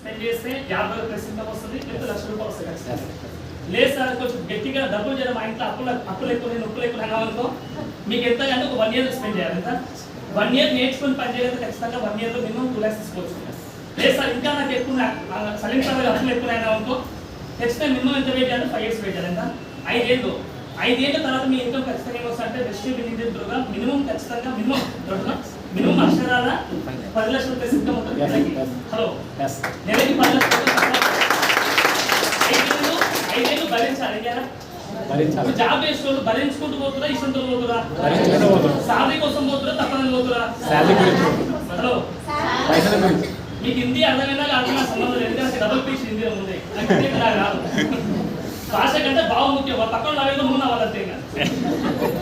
Spend చేస్తే 50,000+ income వస్తుంది, లేదా ₹1,00,000 వస్తుంది ఖచ్చితంగా. లేదు సార్ కొంచెం గట్టిగా డబ్బులు చేయడం, మా ఇంట్లో అప్పులు ఎక్కువ నొప్పులు ఎక్కువ అనుకో, మీకు ఎంత అంటే ఒక 1 year స్పెండ్ చేయాలి. ఎంత 1 year నేర్చుకుని పని చేయలేదు ఖచ్చితంగా 1 year లో మినిమం 2 lakhs తీసుకోవచ్చు. లేదు సార్ ఇంకా నాకు ఎక్కువ సలీం సార్ అప్పులు ఎక్కువ అనుకో, ఖచ్చితంగా మినిమం ఎంత వెయిట్ చేయాలి, 5 years వెయిట్ చేయాలి. ఎంత 5 ఏళ్ళ తర్వాత మీ ఇన్కమ్ ఖచ్చితంగా ఏమొస్తుందంటే వెస్టింగ్ బిల్డింగ్ త్రూగా మినిమం ఖచ్చితంగా మినిమం అక్షరాల 10 లక్షల ఇన్కమ్ ఉంటుంది నెలకి. హలో నెలకి 10 లక్షలు 5 ఏళ్ళు భరించాలి. జాబ్ చేసే వాళ్ళు భరించుకుంటూ పోతురా, ఇష్టంతో పోతురా, శాలరీ కోసం పోతురా, తప్పని పోతురా. హలో మీకు హిందీ అర్థమైనా కాకుండా సంబంధం లేదు, ఎందుకంటే డబుల్ పీస్ హిందీ ఉంది, నాకు రాదు. భాష కంటే భావం ముఖ్యం. వాళ్ళ పక్కన లాగేదో ముందు వాళ్ళంతే,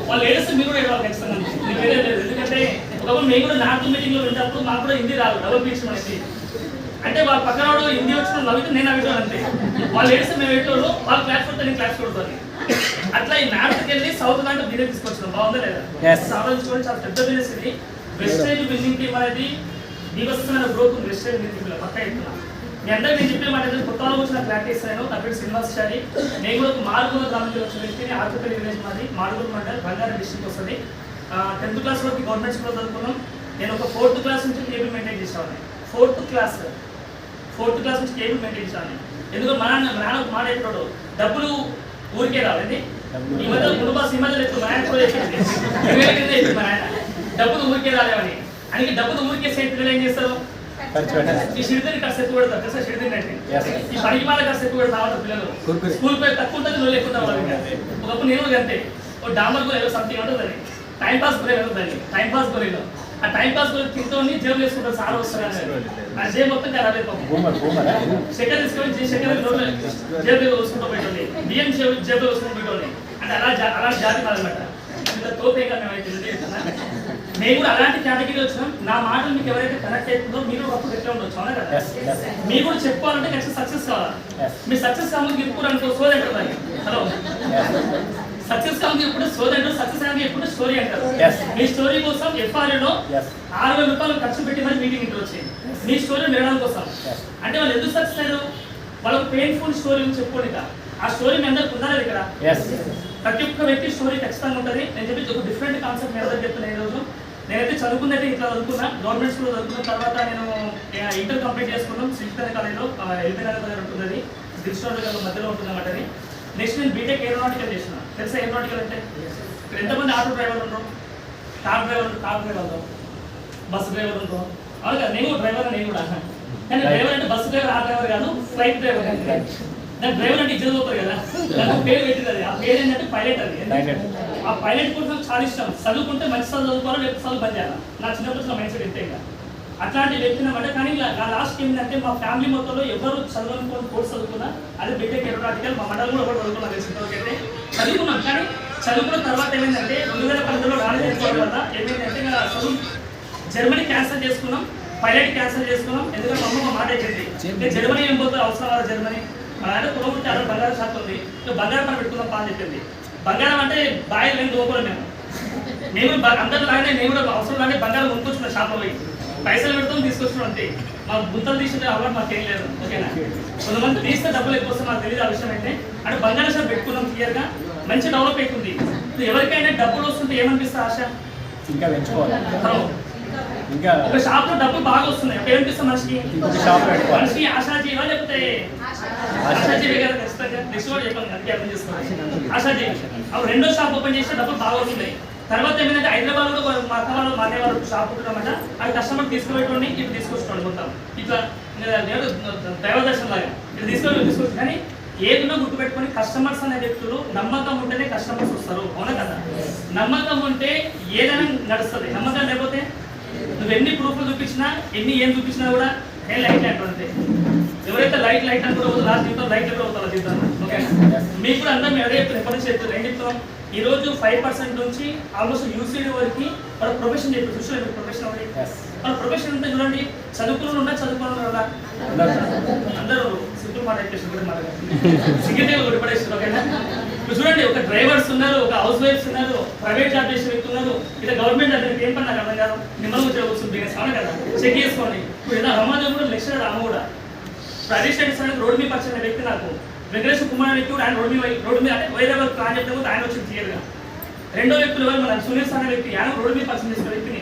వాళ్ళు ఏడిస్తే మీరు కూడా ఏడవాలి ఖచ్చితంగా. మీకు వేరే లేదు, ఎందుకంటే ఒకప్పుడు మేము కూడా నార్త్ మీటింగ్లో వింటప్పుడు మాకు కూడా హిందీ రాదు, డబుల్ పీస్ అనేది. అంటే వాళ్ళ పక్కన వాడు హిందీ వచ్చిన నవ్వితే నేను నవ్వుతాను అంతే. వాళ్ళు ఏడిస్తే మేము ఏటోళ్ళు, వాళ్ళు క్లాస్ కొడితే నేను క్లాస్ కొడుతుంది. అట్లా ఈ నార్త్కి వెళ్ళి సౌత్ లాంటి బిజినెస్ తీసుకొచ్చినాం. బాగుందా లేదా? సాధించుకోవడం చాలా పెద్ద బిజినెస్ ఇది. వెస్టేజ్ బిల్డింగ్ టీమ్ అనేది వివస్థమైన గ్రోత్ ఉంది. వెస్టేజ్ బిల్డింగ్ లో పక్క ఎత్తున్నా మీ అందరికీ నేను చెప్పే మాట కొత్త వాళ్ళు వచ్చిన క్లారిటీ ఇస్తాను. నా పేరు శ్రీనివాసాచారి. నేను కూడా మాడుగుల గ్రామంలో వచ్చిన వ్యక్తిని. ఆర్చపల్లి విలేజ్ మాది, మాడుగుల మండల్, బంగారం డిస్ట్రిక్ట్ వస్తుంది. 10th క్లాస్ వరకు గవర్నమెంట్ స్కూల్లో చదువుకున్నాం. నేను ఒక 4th క్లాస్ నుంచి కేబుల్ మెయింటైన్ చేసేవాడిని. 4th క్లాస్ నుంచి కేబుల్ మెయింటైన్ చేసేవాడిని. ఎందుకంటే మా నాన్న మాట చెప్పాడు, డబ్బులు ఊరికే రావాలి. ఈ మధ్య కుటుంబ సినిమాలు ఎక్కువ మా ఆయన కూడా మా నాయన డబ్బులు ఊరికే రాలేవని. అందుకే డబ్బులు ఊరికే పిల్లలు ఏం చేస్తారు, ఈ సిడిదని కాస్త ఎక్కువ పెడతారు తెలుసా? సిడిదని అంటే ఈ పనికి మాల కాస్త ఎక్కువ పెడతా పిల్లలు. స్కూల్ పేరు తక్కువ ఉంటుంది, నువ్వు ఎక్కువ ఒకప్పుడు నేను అంతే. ఒక డామర్ కూడా ఏదో సంథింగ్ ఉంటుంది, అది టైం పాస్ కూడా దాన్ని టైం పాస్ కూడా. ఆ టైం పాస్ కూడా తింటూ జేబులు వేసుకుంటారు, సార్ వస్తారు ఆ జేబు మొత్తం ఖరాబ్ అయిపోతుంది. సెకండ్ తీసుకొని జేబులో వేసుకుంటూ పెట్టండి, బియ్యం జేబులో వేసుకుంటూ పెట్టండి. అంటే అలా జాతి మాదనమాట. ఇంత తోపేగా మేమైతే మేము కూడా అలాంటి కేటగిరీ వచ్చినాం. నా మాటలు మీకు ఎవరైతే కనెక్ట్ అవుతుందో మీరు అప్పుడు ఎట్లా ఉండొచ్చు, అవునా కదా? మీరు కూడా చెప్పుకోవాలంటే ఖచ్చితంగా సక్సెస్ కావాలి. మీరు సక్సెస్ కావాలి ఎప్పుడు అనుకో సోది అంటారు. హలో సక్సెస్ కావాలి ఎప్పుడు సోది అంటారు, సక్సెస్ అనేది ఎప్పుడు స్టోరీ అంటారు. మీ స్టోరీ కోసం FRAలో 6,000 రూపాయలు ఖర్చు పెట్టి మరి మీటింగ్ ఇంటర్ వచ్చింది మీ స్టోరీ వినడం కోసం. అంటే వాళ్ళు ఎందుకు సక్సెస్ అయ్యారు? వాళ్ళకు పెయిన్ఫుల్ స్టోరీ చెప్పుకోలేక. ఆ స్టోరీ మీ అందరికి ఉండాలి ఇక్కడ. ప్రతి ఒక్క వ్యక్తి స్టోరీ ఖచ్చితంగా ఉంటుంది. నేను చెప్పి ఒక డిఫరెంట్ కాన్సెప్ట్ మీ అందరికి చెప్తున్నాను. ఈ రోజు నేనైతే చదువుకున్నట్టే ఇట్లా చదువుకున్నా, గవర్నమెంట్ స్కూల్లో చదువుకున్న తర్వాత నేను ఇంటర్ కంప్లీట్ చేసుకున్నాం. శ్రీకృష్ణ కాలేజ్లో ఎల్బీ నగర్ దగ్గర ఉంటుంది, దిల్షుక్ నగర్ మధ్యలో ఉంటుంది అన్నమాట. అది నెక్స్ట్ నేను బీటెక్ ఏరోనాటికల్ చేసిన. తెలుసా ఏరోనాటికల్ అంటే? ఇక్కడ ఎంతమంది ఆటో డ్రైవర్లు ఉంటారు, కార్ డ్రైవర్ ఉంటాం, బస్ డ్రైవర్ ఉంటాం. అవును కదా, నేను డ్రైవర్. నేను కూడా కానీ డ్రైవర్ అంటే బస్ డ్రైవర్, ఆ డ్రైవర్ కాదు, ఫ్లైట్ డ్రైవర్. దాని డ్రైవర్ అంటే ఇద్దరు పోతారు కదా, దానికి పేరు పెట్టినది. ఆ పేరు ఏంటంటే పైలట్. అది ఆ పైలట్ కూడా నాకు చాలా ఇష్టం. చదువుకుంటే మంచి చదువుకోవాలి, లేకపోతే చదువు పని చేయాలి. నా చిన్నప్పుడు మైండ్ సెట్ ఇంతే. ఇంకా అట్లాంటి వ్యక్తిని అన్నమాట. కానీ నా లాస్ట్ ఏంటంటే మా ఫ్యామిలీ మొత్తంలో ఎవరు చదువుకొని కోర్స్ చదువుకున్నా అది బీటెక్ ఏరోనాటికల్. మా మండలం కూడా ఒకటి చదువుకున్నా, తెలిసినైతే చదువుకున్నాం. కానీ చదువుకున్న తర్వాత ఏమైందంటే 2012లో రాని చేసుకోవడం వల్ల ఏమైందంటే చదువు జర్మనీ క్యాన్సిల్ చేసుకున్నాం, పైలట్ క్యాన్సిల్ చేసుకున్నాం. ఎందుకంటే మా అమ్మ మాట చెప్పింది, జర్మనీ ఏం పోతే అవసరం కదా జర్మనీ. మా నాన్న కుటుంబం అలా బంగారం షాప్ ఉంది, బంగారం పని పెట్టుకుందాం పా అని చెప్పింది. బంగారం అంటే బాగా మేము దోపడం. మేము అందరూ లాగానే నేను కూడా అవసరం లాగే బంగారం కొనుక్కొచ్చుకున్న షాప్లో పోయి పైసలు పెడుతుంది తీసుకొచ్చుకున్నాం అంతే. మాకు గుంతలు తీసుకుంటే అలవాటు మాకేం లేదు. ఓకేనా? కొంతమంది తీస్తే డబ్బులు ఎక్కువ వస్తే మాకు తెలియదు ఆ విషయం. అయితే అంటే బంగారం షాప్ పెట్టుకున్నాం, క్లియర్గా మంచి డెవలప్ అవుతుంది. ఎవరికైనా డబ్బులు వస్తుంటే ఏమనిపిస్తుంది? ఆశ ఇంకా పెంచుకోవాలి. ఇంకా ఒక షాప్ లో డబ్బులు బాగా వస్తున్నాయి, ఏమనిపిస్తుంది మనిషికి? మనిషికి ఆశాజీవా లేకపోతే ఆశాజీవి కదా ఖచ్చితంగా. నెక్స్ట్ కూడా చెప్పాను, అందుకే అర్థం చేసుకోవాలి. ఆశాజీవి అప్పుడు రెండో షాప్ ఓపెన్ చేస్తే డబ్బులు బాగా వస్తున్నాయి. తర్వాత ఏమైందంటే హైదరాబాద్ లో మా అక్క వాళ్ళు, మా అన్నయ్య వాళ్ళు షాప్ ఉంటున్నామట. అది కస్టమర్ తీసుకుపోయేటోండి, ఇప్పుడు తీసుకొచ్చుకోండి మొత్తం ఇట్లా దైవదర్శనం లాగా ఇట్లా తీసుకొచ్చు. కానీ ఏదైనా గుర్తుపెట్టుకొని కస్టమర్స్ అనే వ్యక్తులు నమ్మకం ఉంటేనే కస్టమర్స్ వస్తారు, అవునా కదా? నమ్మకం ఉంటే ఏదైనా నడుస్తుంది. నమ్మకం లేకపోతే నువ్వు ఎన్ని ప్రూఫ్లు చూపించినా, ఏం చూపించినా కూడా నేను లైట్ అంటుంటే ఎవరైతే లైట్ అనుకుంటూ లాస్ట్ జీవితం లైట్ ఎప్పుడు అవుతారో జీవితం. ఓకే, మీకు కూడా అందరూ అదే ఎప్పటి నుంచి చెప్తారు. ఏం చెప్తాం? ఈ రోజు 5% నుంచి ఆల్మోస్ట్ యూసీడీ వరకు వాళ్ళ ప్రొఫెషన్ చెప్పి చూసారు. ప్రొఫెషన్ వాళ్ళ ప్రొఫెషన్ ఉంటే చూడండి, చదువుకుని ఉన్నా చదువుకోవాలి కదా అందరూ సింపుల్ మాట సిగ్గితే పడేస్తారు. ఓకేనా? ఇప్పుడు చూడండి, ఒక డ్రైవర్స్ ఉన్నారు, ఒక హౌస్ వైఫ్స్ ఉన్నారు, ప్రైవేట్ జాబ్ చేసే వ్యక్తి ఉన్నారు, ఇలా గవర్నమెంట్ అంటే ఏం పని నాకు అర్థం కాదు. నిమ్మలు కూర్చోవచ్చు బిజినెస్, అవునా కదా? చెక్ చేసుకోండి. ఇప్పుడు ఏదో రమాజు కూడా లెక్చరర్, ఆమె కూడా అడిషనల్స్ అనేది రోడ్డు మీద పరిచయం వ్యక్తి నాకు వెంకటేశ్వర కుమార్ అనే వ్యక్తి ఆయన రోడ్డు మీద అంటే వేరే వాళ్ళు ప్లాన్ చెప్పినప్పుడు ఆయన వచ్చింది క్లియర్గా. రెండో వ్యక్తులు ఎవరు మన సునీల్ అనే వ్యక్తి ఆయన రోడ్డు మీద పరిచయం చేసిన వ్యక్తిని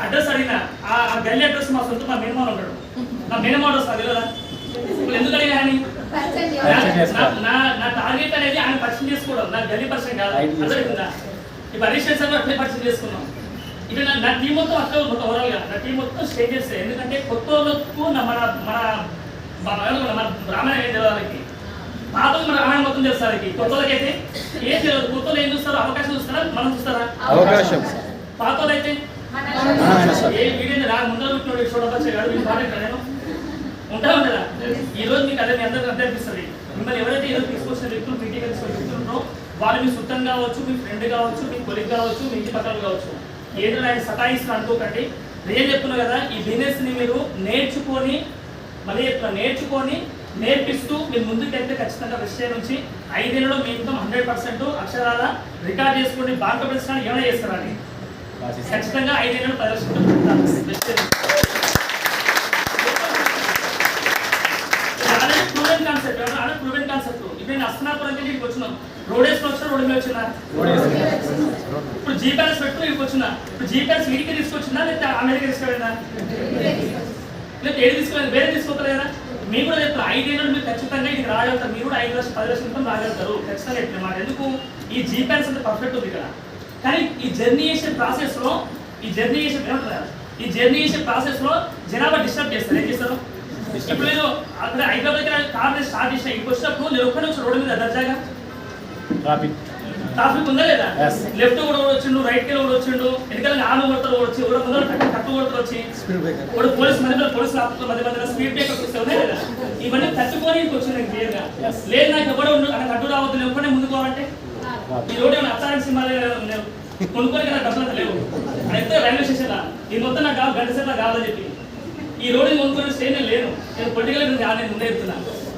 అడ్రస్ అడిగిన ఆ గల్లీ అడ్రస్ మా సొంత మా మేనమాన్ ఉంటాడు. నా మేనమాన్ అడ్రస్ అది కదా ఎందుకు అడిగా అని నా టార్గెట్ అనేది ఆయన పరిచయం చేసుకోవడం నా గల్లీ పరిచయం కాదు అర్థమవుతుందా. ఇప్పుడు అడిషనల్స్ అని అట్లే పరిచయం చేసుకున్నాం. ఇప్పుడు నా టీం మొత్తం అట్లా మొత్తం ఓవరాల్గా నా టీం మొత్తం స్టే చేస్తే ఎందుకంటే కొత్త వాళ్ళకు మన బ్రాహ్మణ ఏం తెలియాలకి పాత మన రామాయణ మొత్తం చేస్తారు. కొత్త వాళ్ళకైతే ఏం తెలియదు. కొత్త వాళ్ళు ఏం చూస్తారు అవకాశం చూస్తారా మనం చూస్తారా అవకాశం. పాత వాళ్ళు అయితే ఏ వీడియో నాకు ముందర కూర్చున్నాడు చూడవచ్చు నేను ఉంటా ఉండదా. ఈ రోజు మీకు అదే మీ అందరికీ అర్థం అనిపిస్తుంది. మిమ్మల్ని ఎవరైతే ఈరోజు తీసుకొచ్చిన వ్యక్తులు మీటింగ్ తీసుకొచ్చిన వ్యక్తులు వాళ్ళు మీ చుట్టం కావచ్చు, మీ ఫ్రెండ్ కావచ్చు, మీ కొలిగ్ కావచ్చు, మీ ఇంటి పక్కన కావచ్చు, ఏదో ఆయన సతాయిస్తున్నా అనుకోకండి. నేను చెప్తున్నా కదా ఈ బిజినెస్ ని మీరు నేర్చుకొని మళ్ళీ నేర్చుకొని నేర్పిస్తూ మీరు ముందుకెళ్తే ఖచ్చితంగా విషయం నుంచి 5 ఏళ్ళలో మీ ఇన్కమ్ 100% అక్షరాల రికార్డ్ చేసుకొని బాగా పెంచడానికి ఏమైనా చేస్తారని ఖచ్చితంగా 5 ఏళ్ళలో ప్రదర్శించారు. ప్రూవెన్ కాన్సెప్ట్ ఇప్పుడు నేను అస్తనాపురం ఇంటికి వచ్చినాం. రోడ్ వేసుకొని వచ్చినా రోడ్డు మీద వచ్చినా ఇప్పుడు జీపీఎస్ పెట్టుకుని ఇక్కడికి వచ్చినా ఇప్పుడు జీపీఎస్ వీడికి తీసుకొచ్చిందా లేదా అమెరికా తీసుకెళ్ళిందా లేదా ఏది తీసుకోలేదు వేరే తీసుకోవాలి కదా. మీరు కూడా చెప్తారు 5 ఏళ్ళు మీరు ఖచ్చితంగా ఇది రాగలుగుతారు. మీరు కూడా 5 లక్షలు 10 లక్షల ఇన్కమ్ రాగలుగుతారు ఖచ్చితంగా చెప్పిన మాట. ఎందుకు ఈ జీపీఎస్ అంటే పర్ఫెక్ట్ ఉంది ఇక్కడ. కానీ ఈ జర్నీ చేసే ప్రాసెస్ లో ఈ జర్నీ చేసే ప్రాసెస్ లో జనాభా డిస్టర్బ్ చేస్తారు. ఏం చేస్తారు ఇప్పుడు నేను అక్కడ హైదరాబాద్ దగ్గర కార్ స్టార్ట్ చేసిన ఇక్కడికి వచ్చినప్పుడు నేను ఒక్కడే వచ్చి రోడ్డు మీద దర్జాగా ట్రాఫిక్ ఉందా లేదా లెఫ్ట్ కూడా వచ్చిండు రైట్ కి కూడా వచ్చిండు ఎందుకంటే ఆను కొడతారు వచ్చి కూడా ముందర కట్టు కొడతారు వచ్చి ఇప్పుడు పోలీస్ పోలీసులు ఆపుతారు మధ్య స్పీడ్ బ్రేకర్స్ వస్తే ఉన్నాయి కదా ఇవన్నీ తట్టుకొని వచ్చింది క్లియర్ గా. లేదు నాకు ఎవడో అక్కడ కట్టు రావద్దు నేను ఒక్కడే ముందుకు పోవాలంటే ఈ రోడ్డు ఏమైనా అత్తారెంట్ సినిమాలు కొనుక్కొని కదా డబ్బులు అంతా లేవు. అయితే రైల్వే స్టేషన్ లా ఈ మొత్తం నాకు కావాలి గంట సేపు కావాలని చెప్పి ఈ రోడ్డు కొనుక్కునే స్టేజ్ లేను. నేను పొలిటికల్ నేను ముందే చెప్తున్నా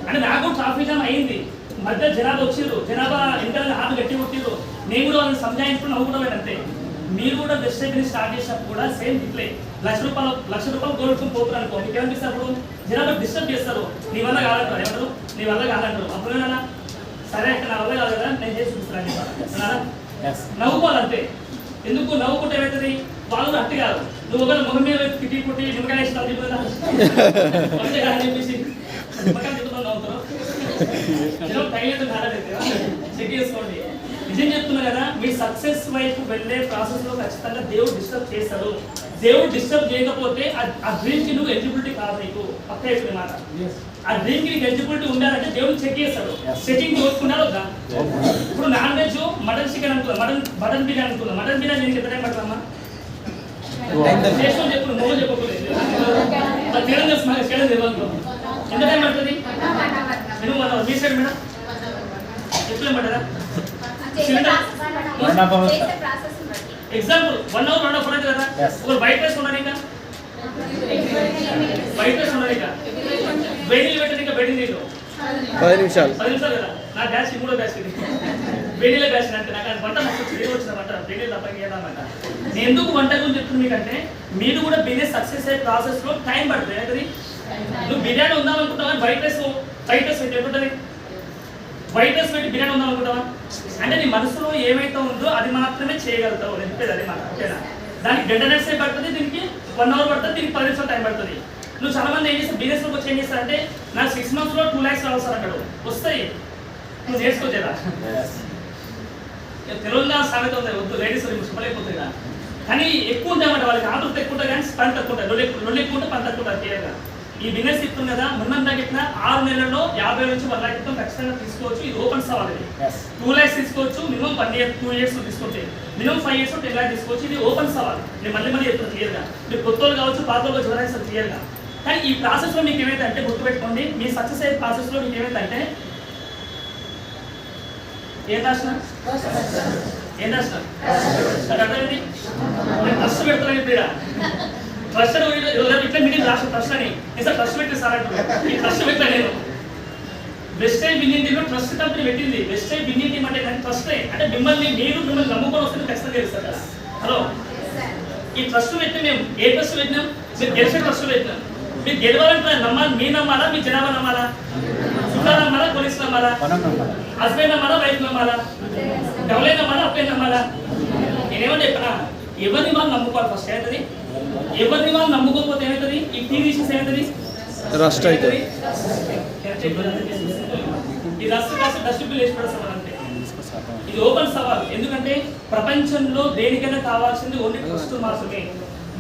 అంటే నాకు ట్రాఫిక్ జామ్ అయింది. మధ్య జనాభా వచ్చిర్రు జనాభా ఇంకా ఆట గట్టి కొట్టిర్రు. నేను కూడా వాళ్ళని సంజాయించుకుని నవ్వుకోవడం అంతే. మీరు కూడా బెస్ట్ అయిపోయి స్టార్ట్ చేసినప్పుడు కూడా సేమ్ ఇట్లే లక్ష రూపాయలు గోల్కొని పోతున్నారు అనుకో మీకు ఏమనిపిస్తారు జనాభా డిస్టర్బ్ చేస్తారు. నీ వల్ల కాదంటారు ఏమంటారు నీ వల్ల కాదంటారు. అప్పుడు ఏమన్నా సరే అంటే నా వల్ల కాదు కదా నేను చేసి చూపిస్తాను నవ్వుకోవాలంతే. ఎందుకు నవ్వుకుంటే ఏమవుతుంది వాళ్ళు అట్టి కాదు నువ్వు ఒకవేళ ముఖం మీద తిట్టి పుట్టి నిమ్మకాయ వేస్తావు చెప్తుందా అంతే కాదని చెప్పేసి నిమ్మకాయ చెప్తున్నావు నవ్వుతారు చెక్ చేసుకోండి. నిజం చెప్తున్నా కదా మీ సక్సెస్ వైపు వెళ్ళే ప్రాసెస్ లో ఖచ్చితంగా దేవుడు డిస్టర్బ్ చేస్తాడు. దేవుడు డిస్టర్బ్ చేయకపోతే ఆ డ్రీమ్ కి నువ్వు ఎలిజిబిలిటీ కాదు. నీకు పక్క అయిపోయిన మాట ఆ డ్రీమ్ కి నీకు ఎలిజిబిలిటీ ఉండాలంటే దేవుడు చెక్ చేస్తాడు. చెకింగ్ చూసుకున్నాడు వద్దా. ఇప్పుడు నాన్ వెజ్ మటన్ చికెన్ అనుకున్నా మటన్ బిర్యానీ అనుకున్నా మటన్ బిర్యానీ నేను ఎంత టైం పడతామా చేసుకొని చెప్పు నువ్వు చెప్పకూడదు చేయడం తెలియదు ఎంత టైం పడుతుంది మినిమం 1 అవర్ మీ సైడ్ మేడం ఎప్పుడు పడ్డదా ఎగ్జాంపుల్ 1 అవర్ 2 అవర్ అయితే కదా ఒక వైట్ రైస్ ఉన్నది ఇంకా వైట్ రైస్ ఉన్నది ఇంకా వేడి నీళ్ళు పెట్టండి ఇంకా వేడి నీళ్ళు 10 నిమిషాలు కదా నా గ్యాస్ మూడో గ్యాస్ ఇది వేడిలో బ్యాచ్ అంటే నాకు వంట వచ్చిన వంట వేడి తప్పకి ఏదన్నమాట. నేను ఎందుకు వంట గురించి చెప్తుంది మీకంటే మీరు కూడా బిజినెస్ సక్సెస్ అయ్యే ప్రాసెస్ లో టైం పడుతుంది. ఏంటది నువ్వు బిర్యానీ ఉందాం అనుకుంటావా వైట్ రైస్ పెట్టి ఎప్పుడుంటుంది వైట్ రైస్ పెట్టి బిర్యానీ ఉందాం అనుకుంటావా అంటే నీ మనసులో ఏమైతే ఉందో అది మాత్రమే చేయగలుగుతావు. నేను చెప్పేది అది మాట ఓకేనా. దానికి గంట సేపు పడుతుంది దీనికి 1 అవర్ పడుతుంది దీనికి 10 నిమిషాలు టైం పడుతుంది. నువ్వు చాలా మంది ఏం చేస్తావు బిజినెస్ లోకి ఏం చేస్తా అంటే నాకు 6 months లో 2 lakhs రావాలి అంటాడు. వస్తాయి నువ్వు నేర్చుకోవచ్చేదా తెలుగుగా సామెత ఉంది వద్దు లేడీస్ చెప్పలేకపోతుంది కదా. కానీ ఎక్కువ ఉంటాయన్నమాట వాళ్ళకి ఆతృత ఎక్కువ ఉంటాయి కానీ పని తక్కువ ఉంటాయి. రెండు ఎక్కువ ఉంటే పని తక్కువ ఉంటుంది క్లియర్గా. ఈ బిజినెస్ చెప్తుంది కదా ముందంతా గిట్టిన 6 నెలల్లో 50 నుంచి 1 lakh ఖచ్చితంగా తీసుకోవచ్చు. ఇది ఓపెన్ సవాల్. ఇది 2 lakhs తీసుకోవచ్చు మినిమం 2 years తీసుకుంటే మినిమం 5 years 10 lakh తీసుకోవచ్చు. ఇది ఓపెన్ సవాల్. నేను మళ్ళీ చెప్తాను క్లియర్గా. మీరు కొత్త వాళ్ళు కావచ్చు పాత వాళ్ళు చూడాలి క్లియర్గా. కానీ ఈ ప్రాసెస్లో మీకు ఏమైతే అంటే గుర్తుపెట్టుకోండి మీ సక్సెస్ అయ్యే ప్రాసెస్లో మీకు ఏమైతే అంటే ఏం రాసిన అర్థమైంది నేను ట్రస్ట్ పెడతాను. ఇప్పుడు ట్రస్ట్ ఇట్లా మీటింగ్ రాసిన ట్రస్ట్ అని సార్ ట్రస్ట్ పెట్టి సార్ అంటారు. ఈ ట్రస్ట్ పెట్టా నేను versatile winning team trust company పెట్టింది. వెస్టైల్ విన్నింగ్ టీమ్ అంటే ట్రస్ట్ అంటే మిమ్మల్ని నమ్ముకొని వస్తే ఖచ్చితంగా తెలుస్తారు కదా. హలో ఈ ట్రస్ట్ పెట్టి మేము ఏ ట్రస్ట్ పెట్టినాం మీరు గెలిచే ట్రస్ట్ పెట్టినాం. మీరు గెలవాలంటే నమ్మాలి, మీ నమ్మాలా, మీ జనాభా నమ్మాలా, చుట్టాలు నమ్మాలా, పోలీసులు నమ్మాలా, హస్బెండ్ నమ్మాలా, వైఫ్ నమ్మాలా, డబ్బులే నమ్మాలా, అప్పులే నమ్మాలా? నేనేమని చెప్పినా, ఎవరిని వాళ్ళు నమ్ముకోవాలి ఫస్ట్ ఏమవుతుంది, ఎవరిని వాళ్ళు నమ్ముకోకపోతే ఏమవుతుంది, ఈ టీవీషన్స్ ఏమవుతుంది, రస్ట్ అవుతుంది. ఈ రస్ట్ కాస్త డస్ట్బిన్ వేసి పడేస్తాం అంతే. ఇది ఓపెన్ సవాల్. ఎందుకంటే ప్రపంచంలో దేనికైనా కావాల్సింది ఓన్లీ ట్రస్ట్ మాత్రమే.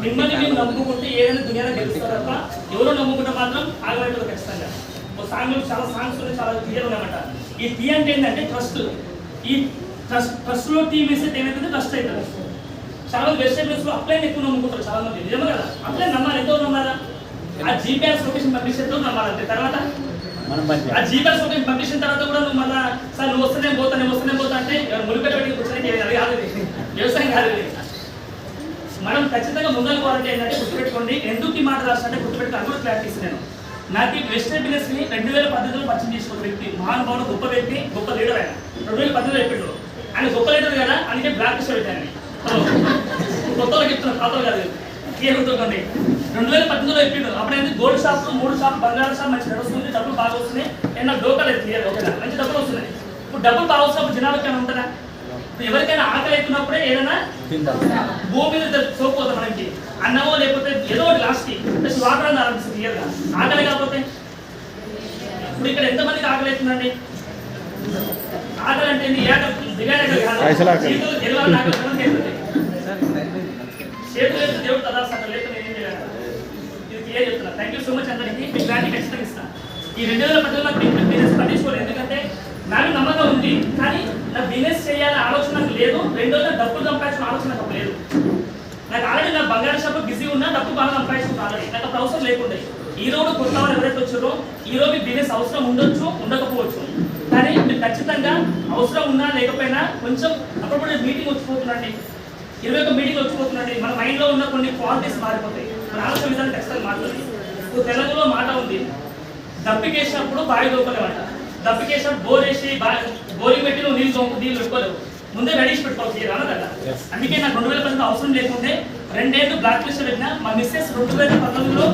మిమ్మల్ని మేము నమ్ముకుంటే ఏదైనా దునియాలో గెలుస్తారు తప్ప ఎవరో నమ్ముకుంటే మాత్రం ఆగలేదు ఖచ్చితంగా. సాంగ్లు చాలా సాంగ్స్ చాలా క్లియర్ ఉన్నాయన్నమాట. ఈ టీ అంటే ఏంటంటే ట్రస్ట్. ఈ ట్రస్ట్ లో టీ వేస్తే ఏమైతుంది, ట్రస్ట్ అవుతుంది. చాలా మంది వెజిటేబుల్స్ లో అప్లైన్ ఎక్కువ నమ్ముకుంటారు చాలా మంది. నిజమే కదా, అప్లైన్ నమ్మాలి. ఎంతో నమ్మాలా? ఆ జీపీఎస్ లొకేషన్ పంపించేతో నమ్మాలంటే తర్వాత ఆ జీపీఎస్ లొకేషన్ పంపించిన తర్వాత కూడా నువ్వు మళ్ళీ సార్ నువ్వు వస్తేనే పోతా అంటే మునిపెట్ట పెట్టి కూర్చొని అది కాదు, వ్యవసాయం కాదు. మనం ఖచ్చితంగా ముందర పోవాలంటే ఏంటంటే గుర్తుపెట్టుకోండి. ఎందుకు ఈ మాట రాస్తానంటే గుర్తుపెట్టుకో, అది కూడా క్లారిటీ ఇస్తున్నాను. నాకు ఈ వెస్టర్న్ బిజినెస్ ని 2018లో పరిచయం చేసుకున్న వ్యక్తి, మహానుభావుడు, గొప్ప వ్యక్తి, గొప్ప లీడర్. ఆయన 2018లో చెప్పిండు. ఆయన గొప్ప లీడర్ కదా, అందుకే బ్లాక్ లిస్ట్ పెట్టాను. కొత్త చెప్తున్నాను, పాతలు కాదు. గుర్తుకోండి, 2018లో చెప్పిండు. అప్పుడైతే గోల్డ్ షాప్, 3 షాప్, బంగారు షాప్ మంచి నడుస్తుంది, డబ్బులు బాగా వస్తున్నాయి. ఏమన్నా డోకాలు క్లియర్ ఓకేనా, మంచి డబ్బులు వస్తున్నాయి. ఇప్పుడు డబ్బులు బాగా వస్తున్నప్పుడు జనాభాకి ఏమైనా ఉంటుందా? ఎవరికైనా ఆకలి అవుతున్నప్పుడే ఏదైనా భూమి మీద సోకపోతాం మనకి, అన్నమో లేకపోతే ఏదో ఒకటి లాస్ట్కి జస్ట్ వాటర్ అని ఆరంభిస్తుంది క్లియర్గా. ఆకలి కాకపోతే ఇప్పుడు ఇక్కడ ఎంతమందికి ఆకలి అవుతుందండి? ఆకలి అంటే చేతులు దేవుడు తదాస్తు లేదు, నేనేం చేయాలి? ఇది క్లియర్ చెప్తున్నా. థ్యాంక్ యూ సో మచ్ అందరికీ. మీ క్లారిటీ ఖచ్చితంగా ఇస్తాను. ఈ 2018లో నాకు బిజినెస్ పట్టించుకోలేదు. ఎందుకంటే నాకు నమ్మకం ఉంది, కానీ నా బిజినెస్ చేయాలని ఆలోచన నాకు లేదు. రెండోది డబ్బులు సంపాదించిన ఆలోచన నాకు లేదు. నాకు ఆల్రెడీ నా బంగారు షాప్ బిజీ ఉన్నా, డబ్బు బాగా సంపాదించుకుంటా ఆల్రెడీ. నాకు అప్పుడు అవసరం లేకుండే. ఈ రోజు కొత్త వాళ్ళు ఎవరైతే వచ్చారో ఈ రోజు మీ బిజినెస్ అవసరం ఉండొచ్చు, ఉండకపోవచ్చు. కానీ మీరు ఖచ్చితంగా అవసరం ఉన్నా లేకపోయినా కొంచెం అప్పుడప్పుడు మీటింగ్ వచ్చిపోతుందండి, 21 మీటింగ్ వచ్చిపోతుందండి. మన మైండ్లో ఉన్న కొన్ని క్వాలిటీస్ మారిపోతాయి, మన ఆలోచన విధానం ఖచ్చితంగా మారుతుంది. ఇప్పుడు తెలుగులో మాట ఉంది, దప్పికేసినప్పుడు బావి దొక్కలేమంట. దప్పికేసినప్పుడు బోర్ వేసి బోరింగ్ పెట్టి నువ్వు నీళ్ళు పెట్టుకోలేవు, ముందే రెడీ చేసి పెట్టుకోవచ్చు అన్నదట. అందుకే నాకు 2018 అవసరం లేకుంటే 2 ఏళ్ళు బ్లాక్ లిస్ట్ పెట్టినా. మా మిస్సెస్ 2019లో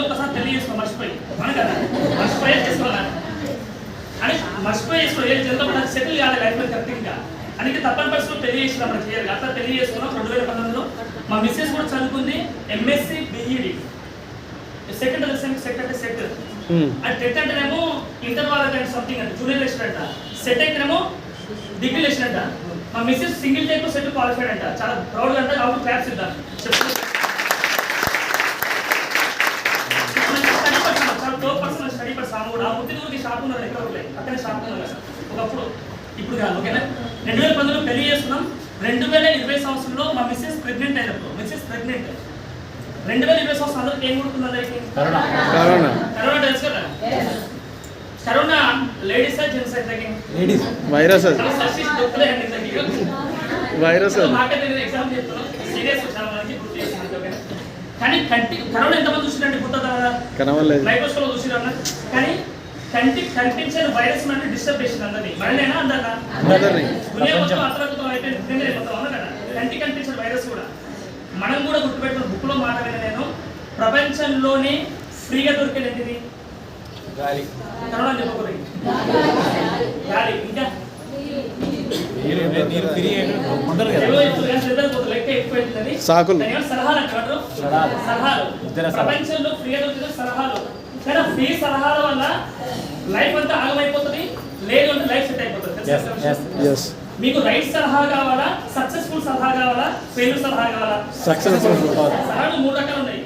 ఒకసారి తెలియజేసుకో, మర్చిపోయి అవును కదా, మర్చిపోయే చేసుకోవాలి అని మర్చిపోయి చేసుకో. ఏది జనరల్ మనకు సెటిల్ కాదు లైఫ్లో కరెక్ట్గా. అందుకే తప్పని పరిస్థితులు తెలియజేసిన మనకి క్లియర్గా అట్లా తెలియజేసుకున్నాం. 2019లో మా మిస్సెస్ కూడా చదువుకుంది ఎంఎస్సి బిఈడి, సెట్ అంటే సెట్. అది టెట్ అంటేనేమో ఇంటర్ వాళ్ళకి సంథింగ్ అంటే జూనియర్ లెక్చర్ అంట, సెట్ అయితేనేమో డిగ్రీ లెక్చర్ అంట. మా missus single type SET qualified అంట. చాలా ప్రౌడ్గా అంటే కాబట్టి క్లాప్స్ ఇద్దాం. స్టడీ పర్సన్ కూడా ఆ ముత్తిదూరుకి షాప్ ఉన్నారు, ఎక్కడ అక్కడే షాప్ ఉన్నారు కదా ఒకప్పుడు, ఇప్పుడు కాదు ఓకేనా. 2010లో పెళ్లి చేసుకున్నాం. 2020 సంవత్సరంలో మా మిస్సెస్ ప్రెగ్నెంట్ అయినప్పుడు, మిస్సెస్ ప్రెగ్నెంట్ 2020 సంవత్సరం అందరికి ఏం కొడుతుంది? అందరికి కరోనా తెలుసు కదా. కరోనా లేడీస్ జెంట్స్ అయితే వైరస్ వైరస్ ఎగ్జామ్ చేస్తున్నాం, సీరియస్ కానీ కరోనా ఎంతమంది చూసిరండి గుర్తుందా? మైక్రోస్కోప్ చూసిరన్న. కానీ కనిపించే వైరస్ అంటే డిస్టర్బ్ చేసింది అందరినీ. మననేనా అందరినా? దునియా మొత్తం అతరకుతం అయిపోయింది మొత్తం అవును కదా. కంటికి కనిపించిన వైరస్ కూడా మనం కూడా గుర్తుపెట్టిన బుక్లో మాట విన నేను, ప్రపంచంలోనే ఫ్రీగా దొరికేది గాలి. కరోనా చెప్పకూడదు గాలి. ఇంకా ప్రపంచంలో ఫ్రీగా దొరికిన సలహాలు. కానీ ఫ్రీ సలహాల వల్ల లైఫ్ అంతా ఆగమైపోతుంది, లేదు అంటే లైఫ్ సెట్ అయిపోతుంది. మీకు రైట్ సలహా కావాలా, సక్సెస్ఫుల్ సలహా కావాలా, ఫెయిల్యూర్ సలహా కావాలా? సలహాలు 3 రకాలు ఉన్నాయి.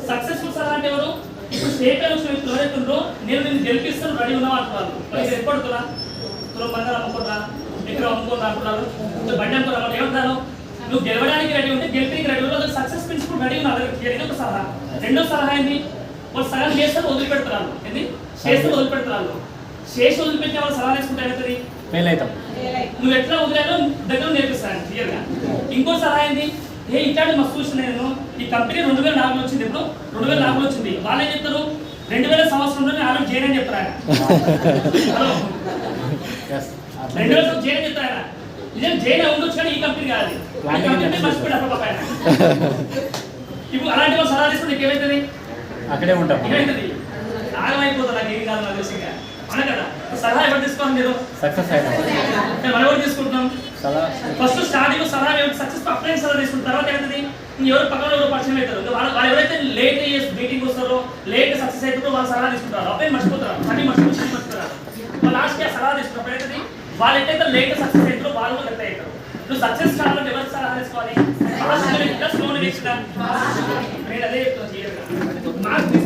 సక్సెస్ఫుల్ సలహా అంటే ఎవరు? ఇప్పుడు స్టేట్ వ్యక్తులు ఎవరైతుండ్రో నేను నిన్ను గెలిపిస్తాను రెడీ ఉన్నావు అంటున్నారు. వాళ్ళు ఎప్పుడుతున్నా బంగారం అమ్ముకున్నా, ఎక్కడ అమ్ముకున్నా అంటున్నారు, బండి అమ్ముకున్నా ఏమంటారు? నువ్వు గెలవడానికి రెడీ ఉంటే గెలిపడానికి రెడీ ఉంటే సక్సెస్ ప్రిన్సిపల్ రెడీ ఉన్నారు. ఒక సలహా. రెండో సలహా ఏంటి? వాళ్ళు సలహా చేస్తారు వదిలిపెడుతున్నారు. ఏంటి చేస్తే వదిలిపెడుతున్నారు. చేసి వదిలిపెట్టిన వాళ్ళు సలహా వేసుకుంటే అవుతుంది ఫెయిల్ అవుతాం. నువ్వు ఎట్లా వదిలేదో దగ్గర నేర్పిస్తాను క్లియర్గా. ఇంకో సలహా ఏంటి? ఇట్లాంటి మస్తు చూసిన నేను ఈ కంపెనీ 2004లో వచ్చింది. ఇప్పుడు 2004లో వచ్చింది. వాళ్ళు ఏం చెప్తారు? 2000 సంవత్సరంలోనే ఆల్రెడీ జైన్ అని చెప్తారు. ఆయన 2000 జైన్ అని చెప్తారు. ఆయన నిజం జైన్ ఉండొచ్చు కానీ ఈ కంపెనీ కాదు. ఈ కంపెనీ మర్చిపోయాడు అప్పుడు ఆయన. ఇప్పుడు అలాంటి వాళ్ళు సలహా తీసుకుంటే నీకేమవుతుంది? అక్కడే ఉంటాం. ఏమవుతుంది? ఆగమైపోతుంది. నాకు ఏం కాదు నాకు తెలిసి ఇంకా అవునా కదా. సలహా ఎవరు తీసుకోవాలి మీరు? సక్సెస్ అయినా మనం ఎవరు తీసుకుంటున్నాం? సలహా ఫస్ట్ స్టార్టింగ్ సలహా సక్సెస్ అప్లై సలహా తీసుకున్న తర్వాత ఏమవుతుంది? ఎవరు పక్కన ఎవరు పరిచయం అవుతారు. వాళ్ళు ఎవరైతే లేట్ మీటింగ్ వస్తారో లేట్ సక్సెస్ అవుతారో వాళ్ళు సలహా తీసుకుంటారు. అబ్బాయి మర్చిపోతారు, అన్ని మర్చిపోతారు. వాళ్ళు లాస్ట్కి ఆ సలహా తీసుకున్నప్పుడు ఏమవుతుంది? వాళ్ళు ఎట్లయితే లేట్ సక్సెస్ అవుతారో వాళ్ళు కూడా ఎట్లా అవుతారు. నువ్వు సక్సెస్ కావాలంటే ఎవరికి సలహా తీసుకోవాలి? స్లోగా నేను అదే చెప్తాను.